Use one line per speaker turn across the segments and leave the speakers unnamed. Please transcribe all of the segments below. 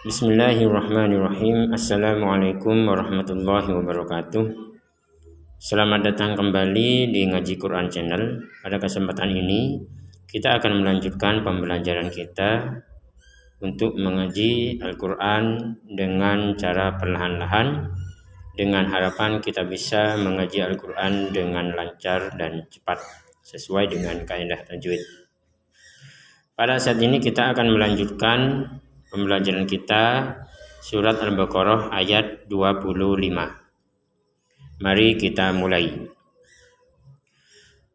Bismillahirrahmanirrahim. Assalamualaikum warahmatullahi wabarakatuh. Selamat datang kembali di Ngaji Quran Channel. Pada kesempatan ini kita akan melanjutkan pembelajaran kita untuk mengaji Al-Quran dengan cara perlahan-lahan, dengan harapan kita bisa mengaji Al-Quran dengan lancar dan cepat sesuai dengan kaidah tajwid. Pada saat ini kita akan melanjutkan pembelajaran kita surat Al-Baqarah ayat 25. Mari kita mulai.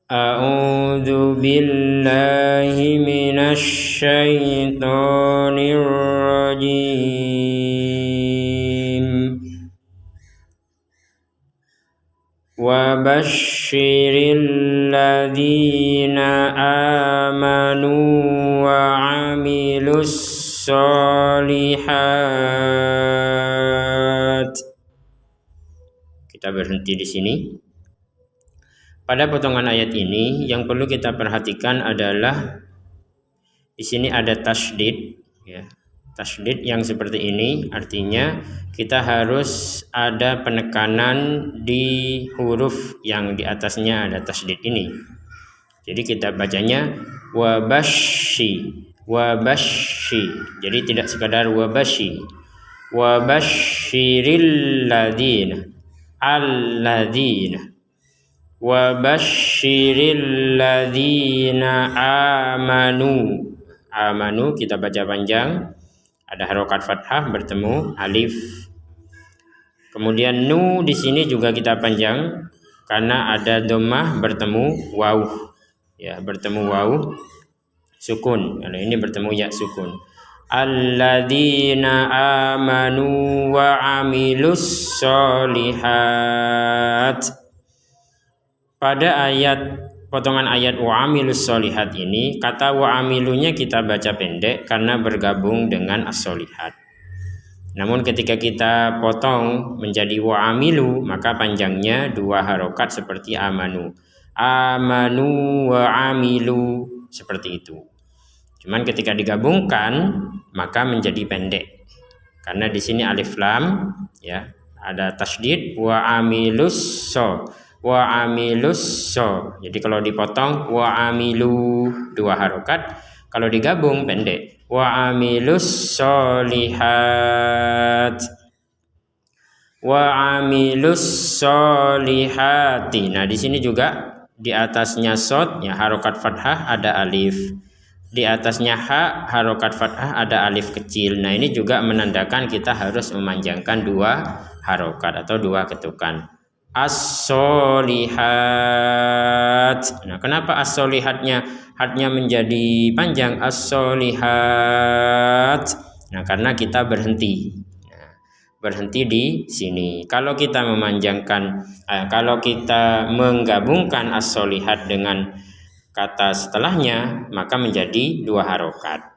A'udzu billahi minasy syaithanir rajim. Wa basyiril ladzina amanu wa 'amilus sholihat. Kita berhenti di sini. Pada potongan ayat ini yang perlu kita perhatikan adalah di sini ada tasydid, ya. Tasydid yang seperti ini artinya kita harus ada penekanan di huruf yang di atasnya ada tasydid ini. Jadi kita bacanya wabashi. Jadi tidak sekadar wabashi. Wabashiril ladzina alladzina. Wabashiril ladzina amanu. Amanu kita baca panjang. Ada harokat fathah bertemu alif. Kemudian nu di sini juga kita panjang karena ada dhammah bertemu waw. Ya, bertemu waw sukun. Kalau ini bertemu ya sukun. Alladzina amanu wa amilus sholihat. Pada potongan ayat wa amilus sholihat ini, kata wa amilunya kita baca pendek karena bergabung dengan as-sholihat. Namun ketika kita potong menjadi wa amilu, maka panjangnya dua harokat seperti amanu. Amanu wa amilu, seperti itu. Cuman ketika digabungkan maka menjadi pendek. Karena di sini alif lam, ya, ada tasydid wa amilus so. Wa amilus so. Jadi kalau dipotong wa amilu dua harokat, kalau digabung pendek. Wa amilus sholihat. Wa amilus sholihati. Nah, di sini juga di atasnya shod, ya, harokat fathah ada alif. Di atasnya ha, harokat fathah ada alif kecil. Nah, ini juga menandakan kita harus memanjangkan dua harokat atau dua ketukan. As-sholihat. Nah, kenapa as-sholihatnya hatnya menjadi panjang? As-sholihat. Nah, karena kita berhenti. Berhenti di sini. Kalau kita kalau kita menggabungkan as-sholihat dengan kata setelahnya, maka menjadi dua harokat.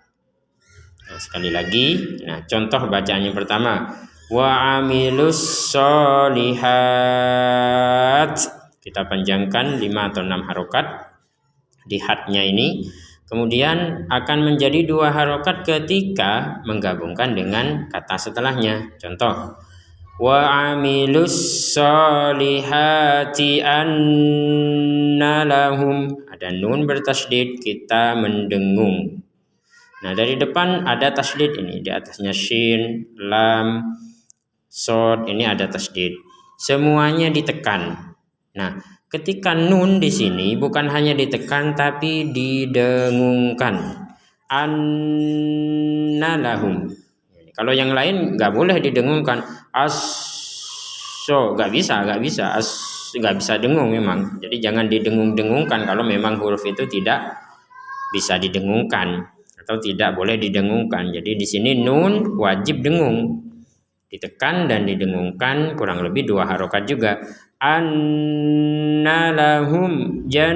Nah, sekali lagi, nah, contoh bacaan yang pertama, wa amilus sholihat. Kita panjangkan 5 atau 6 harokat di hatnya ini. Kemudian akan menjadi dua harokat ketika menggabungkan dengan kata setelahnya. Contoh, wa amilus sholihati anna lahum. Ada nun bertasydid, kita mendengung. Nah, dari depan ada tasydid ini, di atasnya shin, lam, shod, ini ada tasydid. Semuanya ditekan. Nah, ketika nun di sini bukan hanya ditekan tapi didengungkan. Anna lahum. Kalau yang lain nggak boleh didengungkan. So, nggak bisa. Nggak bisa dengung memang. Jadi jangan didengung-dengungkan kalau memang huruf itu tidak bisa didengungkan atau tidak boleh didengungkan. Jadi di sini nun wajib dengung. Ditekan dan didengungkan kurang lebih dua harokat juga. Anna lahum jannat.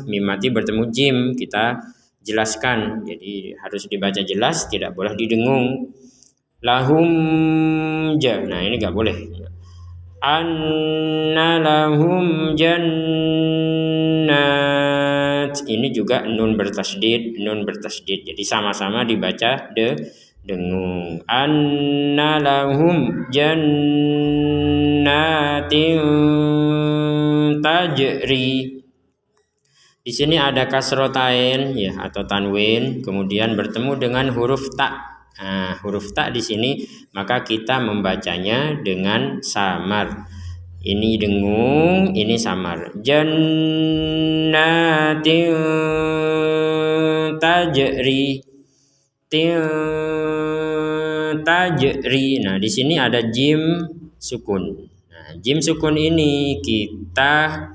Mim mati bertemu jim, kita jelaskan. Jadi harus dibaca jelas, tidak boleh didengung. Lahum nah ini nggak boleh. Anna lahum jannat ini juga nun bertasydid. Jadi sama-sama dibaca dengung. Anna lahum jannatin tajri. Di sini ada kasrotain ya atau tanwin, kemudian bertemu dengan huruf ta. Nah, huruf ta di sini maka kita membacanya dengan samar. Ini dengung, ini samar. Jannatin tajri. Tajri. Nah, di sini ada jim sukun. Nah, jim sukun ini kita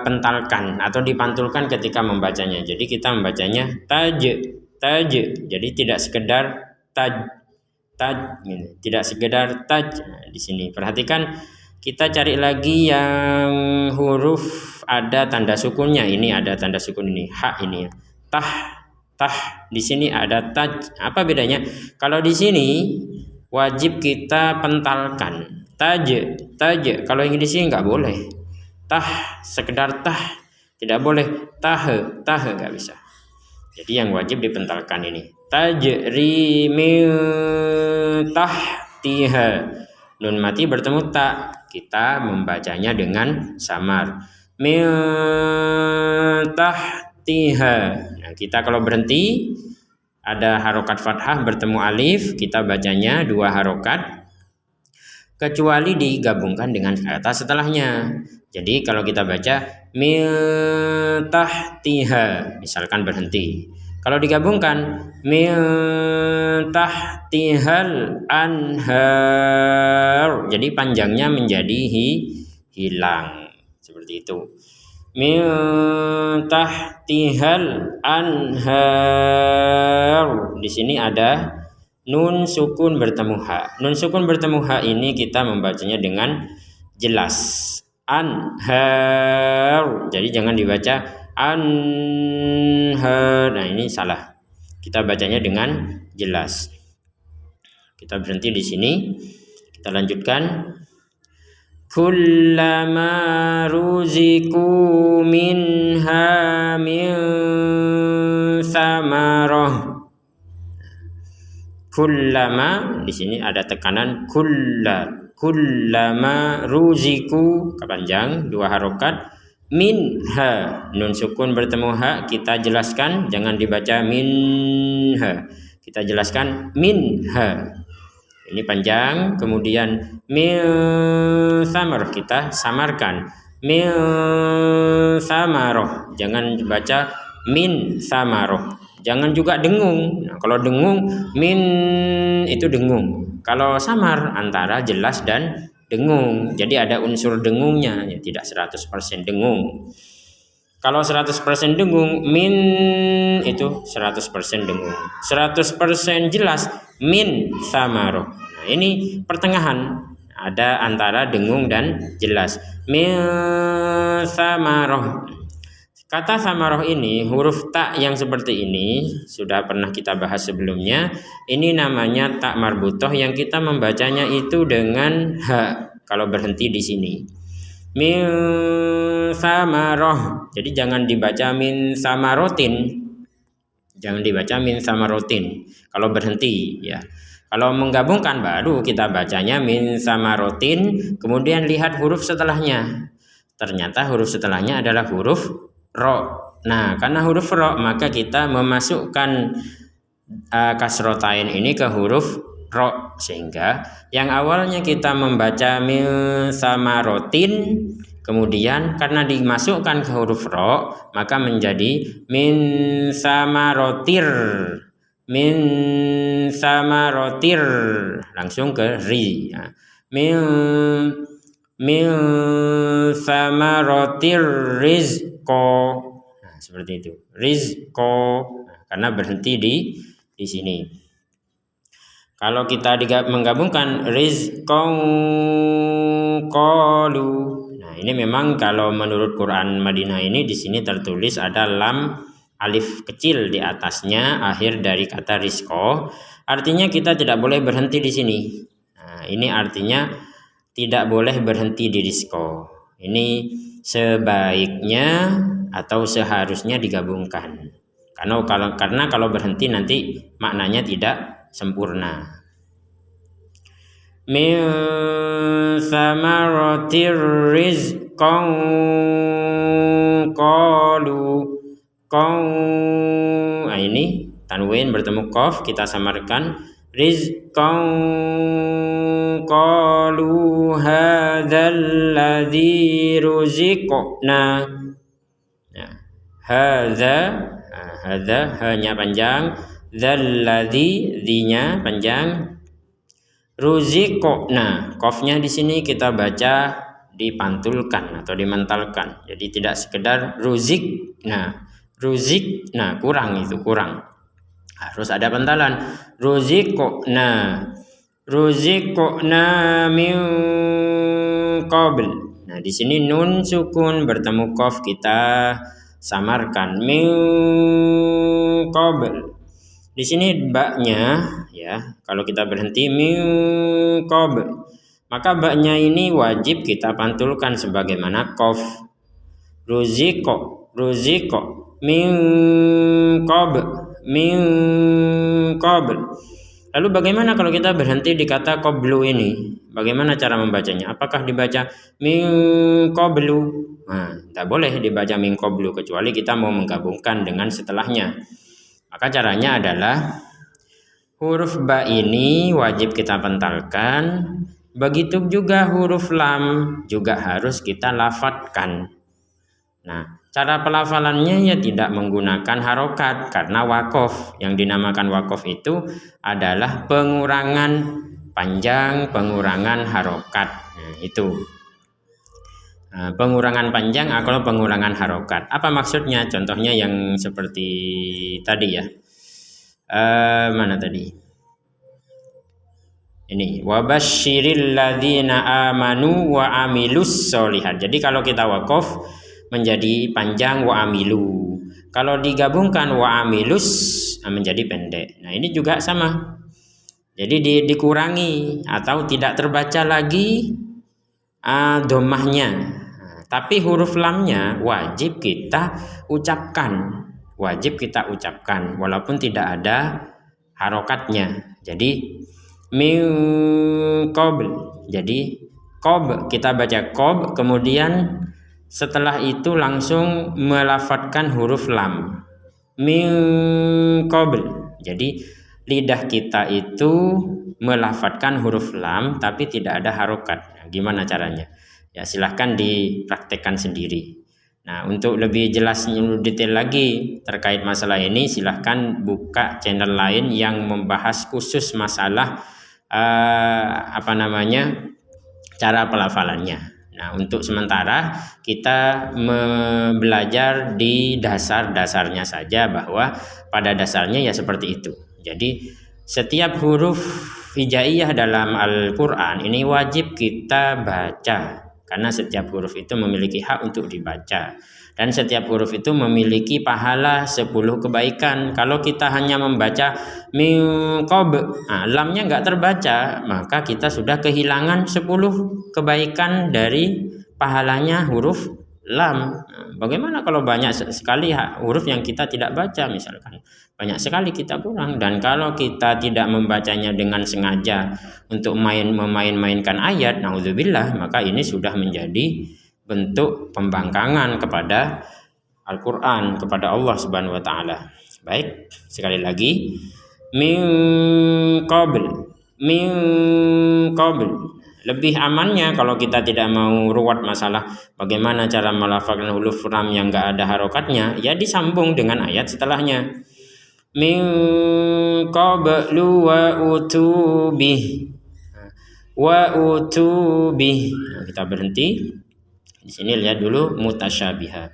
pentalkan atau dipantulkan ketika membacanya. Jadi kita membacanya taj. Jadi tidak sekedar taj, tidak sekedar taj. Nah, di sini perhatikan, kita cari lagi yang huruf ada tanda sukunnya. Ini ada tanda sukun ini, ha ini ya. Tah. Di sini ada taj. Apa bedanya? Kalau di sini wajib kita pentalkan taj. Kalau yang di sini nggak boleh. Tah, sekedar tah, tidak boleh tah nggak bisa. Jadi yang wajib dipentalkan ini. Tajri min tahtiha. Nun mati bertemu ta, kita membacanya dengan samar. Min tahtiha. Nah, kita kalau berhenti ada harokat fathah bertemu alif, kita bacanya 2 harokat, kecuali digabungkan dengan kata setelahnya. Jadi kalau kita baca min tahtiha, misalkan berhenti. Kalau digabungkan min tahtihal anhar, jadi panjangnya menjadi hilang. Seperti itu. Min tahtihal anhar. Di sini ada nun sukun bertemu ha. Nun sukun bertemu ha ini kita membacanya dengan jelas. Anhar. Jadi jangan dibaca anhar. Nah, ini salah. Kita bacanya dengan jelas. Kita berhenti di sini. Kita lanjutkan. Kullama ruziku minha min samarah. Kullama, di sini ada tekanan kullama ruziku, kepanjang 2 harokat, minha, nun sukun bertemu ha, kita jelaskan, jangan dibaca minha, kita jelaskan minha, ini panjang. Kemudian min samarah, kita samarkan min samarah, jangan dibaca min samarah. Jangan juga dengung. Nah, kalau dengung min itu dengung. Kalau samar antara jelas dan dengung. Jadi ada unsur dengungnya, ya, tidak 100% dengung. Kalau 100% dengung, min itu 100% dengung. 100% jelas, min samaroh. Nah, ini pertengahan, ada antara dengung dan jelas. Min samaroh. Kata samaroh ini, huruf ta yang seperti ini sudah pernah kita bahas sebelumnya. Ini namanya ta marbutoh yang kita membacanya itu dengan ha kalau berhenti di sini. Min samaroh. Jadi jangan dibaca min samarotin. Jangan dibaca min samarotin kalau berhenti ya. Kalau menggabungkan baru kita bacanya min samarotin, kemudian lihat huruf setelahnya. Ternyata huruf setelahnya adalah huruf ro. Nah, karena huruf ro maka kita memasukkan kasrotain ini ke huruf ro, sehingga yang awalnya kita membaca min samarotin, kemudian karena dimasukkan ke huruf ro maka menjadi min samarotir, min samarotir, langsung ke ri. Nah, min samarotir rizqo. Nah, seperti itu. Rizqo. Nah, karena berhenti di sini. Kalau kita menggabungkan rizqon qalu. Nah, ini memang kalau menurut Quran Madinah ini di sini tertulis ada lam alif kecil di atasnya akhir dari kata rizqo. Artinya kita tidak boleh berhenti di sini. Nah, ini artinya tidak boleh berhenti di rizqo. Ini sebaiknya atau seharusnya digabungkan. Karena kalau berhenti nanti maknanya tidak sempurna. Min samaratir rizqan qalu. Nah ini tanwin bertemu qaf, kita samarkan rizqan qalu hadzal ladzi ruziqna. Nah, hadza hanya panjang, dzalladzi dzinya panjang, ruziqna qafnya di sini kita baca dipantulkan atau dimentalkan. Jadi tidak sekedar ruziqna. Ruziqna kurang, harus ada pentalan. Ruziqna min qabl. Nah di sini nun sukun bertemu qaf, kita samarkan min qabl. Di sini baknya ya, kalau kita berhenti min qabl, maka baknya ini wajib kita pantulkan sebagaimana qaf. Ruziqo min qabl. Lalu bagaimana kalau kita berhenti di kata qablu ini? Bagaimana cara membacanya? Apakah dibaca min qablu? Nah, tidak boleh dibaca min qablu kecuali kita mau menggabungkan dengan setelahnya. Maka caranya adalah huruf ba ini wajib kita pentalkan. Begitu juga huruf lam juga harus kita lafadzkan. Nah, cara pelafalannya ya tidak menggunakan harokat karena wakof. Yang dinamakan wakof itu adalah pengurangan panjang, pengurangan harokat. Nah, itu pengurangan panjang atau pengurangan harokat. Apa maksudnya? Contohnya yang seperti tadi ya. Mana tadi? Ini wabasyiril ladzina amanu wa amilus sholihat. Jadi kalau kita wakof menjadi panjang wa amilu. Kalau digabungkan wa amilus menjadi pendek. Nah, ini juga sama. Jadi dikurangi atau tidak terbaca lagi dhammahnya. Tapi huruf lamnya wajib kita ucapkan. Walaupun tidak ada harokatnya. Jadi min qabl. Jadi qob kita baca qob, kemudian setelah itu langsung melafadzkan huruf lam. Min qabl. Jadi lidah kita itu melafadzkan huruf lam tapi tidak ada harokat. Nah, gimana caranya? Ya silahkan dipraktekkan sendiri. Nah, untuk lebih jelas detail lagi terkait masalah ini, silahkan buka channel lain yang membahas khusus masalah cara pelafalannya. Nah, untuk sementara kita belajar di dasar-dasarnya saja, bahwa pada dasarnya ya seperti itu. Jadi setiap huruf hijaiyah dalam Al-Quran ini wajib kita baca, karena setiap huruf itu memiliki hak untuk dibaca, dan setiap huruf itu memiliki pahala 10 kebaikan. Kalau kita hanya membaca min qabl, lamnya nggak terbaca, maka kita sudah kehilangan 10 kebaikan dari pahalanya huruf lam. Bagaimana kalau banyak sekali huruf yang kita tidak baca, misalkan banyak sekali kita kurang. Dan kalau kita tidak membacanya dengan sengaja untuk memain-mainkan ayat, naudzubillah, maka ini sudah menjadi bentuk pembangkangan kepada Al-Quran, kepada Allah Subhanahu wa Ta'ala. Baik, sekali lagi, min qabl. Lebih amannya kalau kita tidak mau ruwet masalah bagaimana cara melafalkan huruf lam yang enggak ada harokatnya, ya disambung dengan ayat setelahnya. Min qablu wa utubih. Nah, kita berhenti. Di sini lihat dulu mutasyabiha.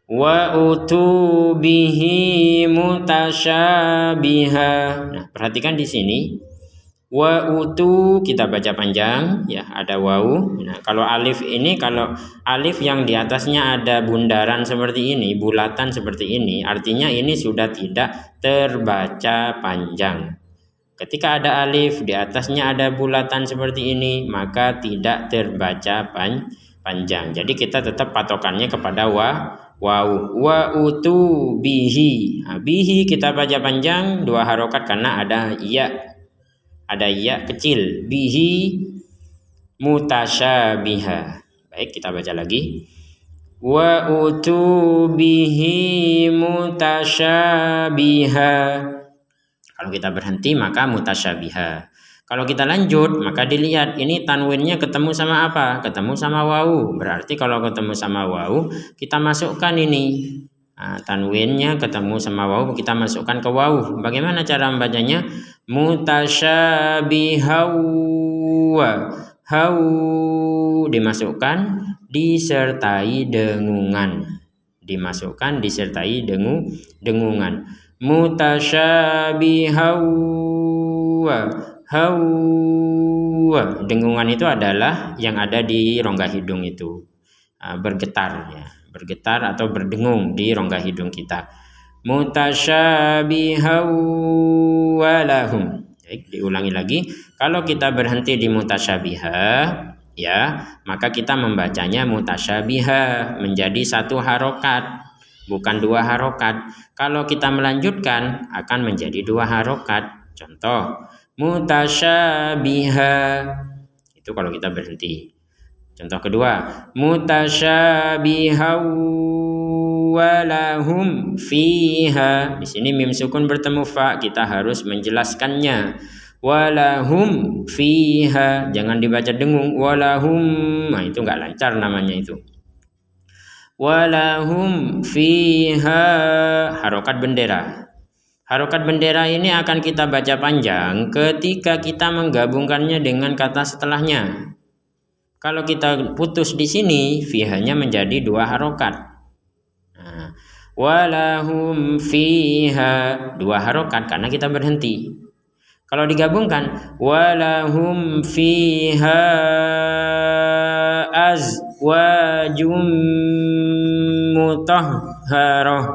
Wa utubihi mutasyabiha. Nah, perhatikan di sini. Wa utu kita baca panjang ya, ada wau. Nah, kalau alif ini, kalau alif yang di atasnya ada bundaran seperti ini, bulatan seperti ini, artinya ini sudah tidak terbaca panjang. Ketika ada alif di atasnya ada bulatan seperti ini, maka tidak terbaca panjang. Jadi kita tetap patokannya kepada wawu. Wa utu bihi. Nah, bihi kita baca panjang 2 harokat karena ada ya kecil. Bihi mutasyabiha. Baik, kita baca lagi. Wa utu bihi mutasyabiha. Kalau kita berhenti maka mutasyabiha. Kalau kita lanjut maka dilihat ini tanwinnya ketemu sama apa? Ketemu sama wawu. Berarti kalau ketemu sama wawu kita masukkan ini. Nah, tanwinnya ketemu sama wawu kita masukkan ke wawu. Bagaimana cara membacanya? Mutasyabihau. Hau dimasukkan disertai dengungan. Dimasukkan disertai dengungan. Mutasyabihau. Dengungan itu adalah yang ada di rongga hidung itu, bergetar ya, bergetar atau berdengung di rongga hidung kita. Mutasyabihau walahum. Diulangi lagi. Kalau kita berhenti di mutasyabihah ya, maka kita membacanya mutasyabihah menjadi 1 harokat, bukan 2 harokat. Kalau kita melanjutkan akan menjadi 2 harokat. Contoh, mutasyabiha. Itu kalau kita berhenti. Contoh kedua, mutasyabihau walahum fiha. Di sini mim sukun bertemu fa, kita harus menjelaskannya. Walahum fiha, jangan dibaca dengung. Walahum, nah itu enggak lancar namanya itu. Walahum fiha, harokat bendera. Harokat bendera ini akan kita baca panjang ketika kita menggabungkannya dengan kata setelahnya. Kalau kita putus di sini, fihanya menjadi 2 harokat. Nah, walahum fiha 2 harokat karena kita berhenti. Kalau digabungkan, walahum fiha azwajum mutahharah.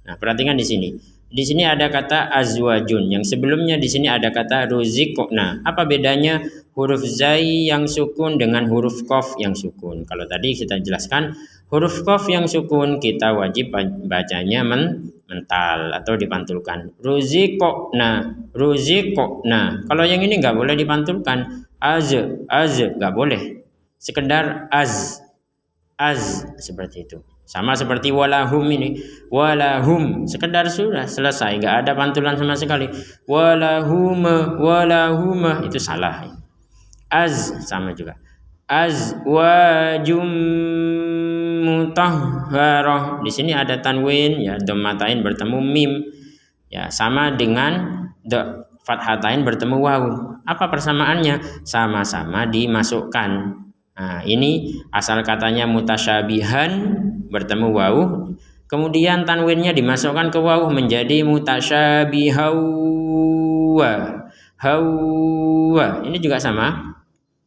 Nah, perhatikan di sini. Di sini ada kata azwajun, yang sebelumnya di sini ada kata ruziqna. Apa bedanya huruf zai yang sukun dengan huruf qaf yang sukun? Kalau tadi kita jelaskan huruf qaf yang sukun kita wajib bacanya mental atau dipantulkan. Ruziqna. Kalau yang ini nggak boleh dipantulkan. Az nggak boleh. Sekedar az seperti itu. Sama seperti walahum ini, walahum sekedar sudah selesai, nggak ada pantulan sama sekali. Walahum itu salah. Az sama juga. Azwajum mutahharah. Di sini ada tanwin ya, dhammatain bertemu mim. Ya, sama dengan fathatain bertemu wawu. Apa persamaannya? Sama-sama dimasukkan. Nah, ini asal katanya mutasyabihan bertemu wawu, kemudian tanwinnya dimasukkan ke wawu menjadi mutasyabihau. Ini juga sama.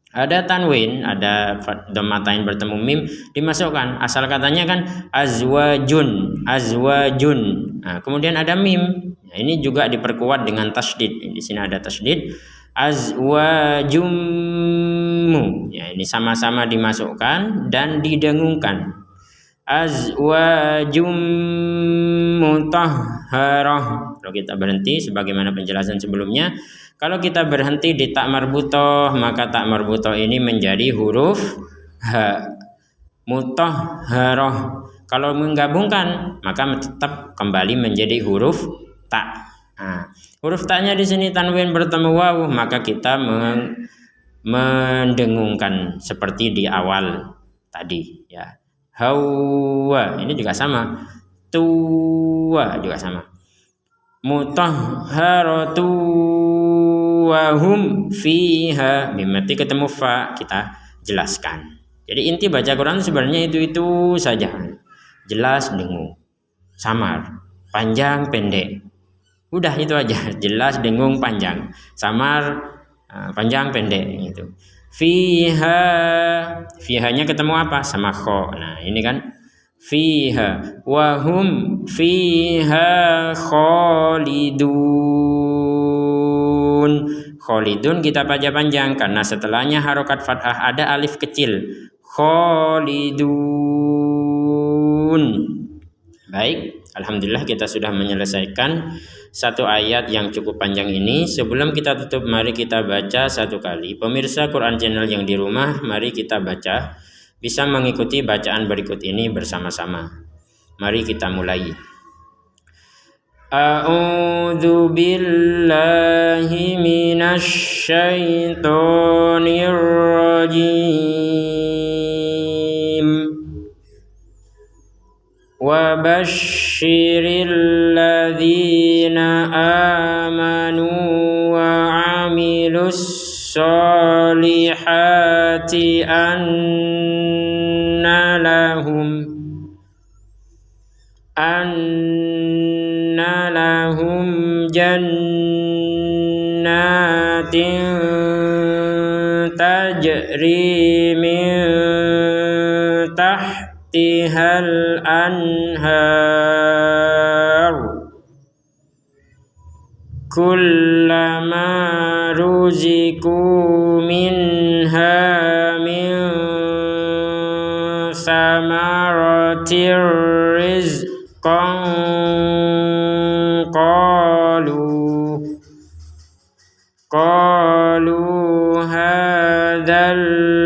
Ada tanwin, ada dhammatain bertemu mim dimasukkan. Asal katanya kan azwajun. Nah, kemudian ada mim. Nah, ini juga diperkuat dengan tasydid. Di sini ada tasydid. Azwajum. Ya, ini sama-sama dimasukkan dan didengungkan. Azwajum mutahharah. Kalau kita berhenti sebagaimana penjelasan sebelumnya, kalau kita berhenti di tak marbutoh, maka tak marbutoh ini menjadi huruf ha. Mutahharah. Kalau menggabungkan maka tetap kembali menjadi huruf ta. Nah, huruf ta-nya di sini tanwin bertemu wawu, maka kita mendengungkan seperti di awal tadi ya. Hawa ini juga sama. Tuwa juga sama. Mutahharatu wa hum fiha. Mimati ketemu fa, kita jelaskan. Jadi inti baca Quran sebenarnya itu saja. Jelas, dengung, samar, panjang, pendek. Udah itu aja. Jelas, dengung, panjang, samar, panjang, pendek gitu. Fiha-nya ketemu apa? Sama kho. Nah, ini kan fiha wa hum fiha khalidun kita baca panjang karena setelahnya harokat fathah ada alif kecil. Khalidun Baik, alhamdulillah kita sudah menyelesaikan satu ayat yang cukup panjang ini. Sebelum kita tutup, mari kita baca satu kali. Pemirsa Quran Channel yang di rumah, mari kita baca. Bisa mengikuti bacaan berikut ini bersama-sama. Mari kita mulai. A'udzu billahi minasy syaithanir rajim. Wa basyiril ladzina amanu wa 'amilus solihati anna lahum jannatin tajri min tahtihal anhar kullama ruziku minha min samaratir rizqan qalu hadzal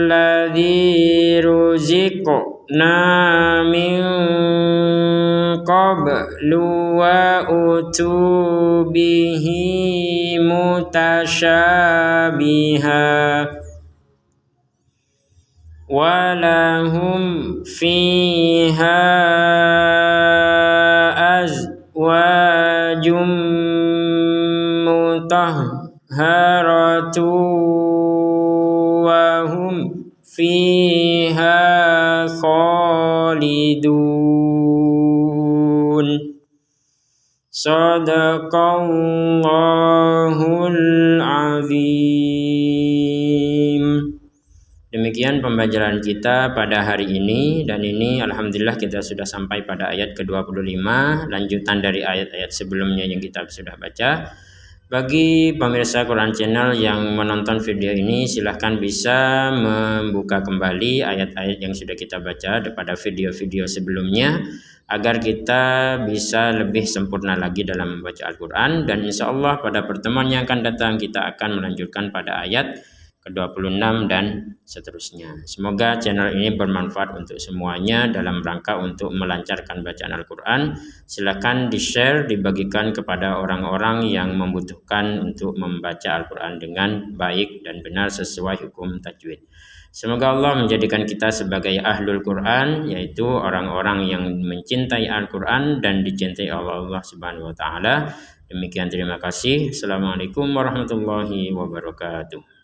ladzi ruziqna min qablu wa utu bihi mutasyabiha wa lahum fiha azwajum mutahharatu wa hum fiha khalidun. Shadaqallahul azim. Demikian pembelajaran kita pada hari ini, dan ini alhamdulillah kita sudah sampai pada ayat ke-25, lanjutan dari ayat-ayat sebelumnya yang kita sudah baca. Bagi pemirsa Quran Channel yang menonton video ini, silahkan bisa membuka kembali ayat-ayat yang sudah kita baca pada video-video sebelumnya, agar kita bisa lebih sempurna lagi dalam membaca Al-Quran. Dan insya Allah pada pertemuan yang akan datang kita akan melanjutkan pada ayat ke-26 dan seterusnya. Semoga channel ini bermanfaat untuk semuanya dalam rangka untuk melancarkan bacaan Al-Quran. Silakan di-share, dibagikan kepada orang-orang yang membutuhkan untuk membaca Al-Quran dengan baik dan benar sesuai hukum tajwid. Semoga Allah menjadikan kita sebagai ahlul Quran, yaitu orang-orang yang mencintai Al-Quran dan dicintai Allah Subhanahu wa Ta'ala. Demikian, terima kasih. Assalamualaikum warahmatullahi wabarakatuh.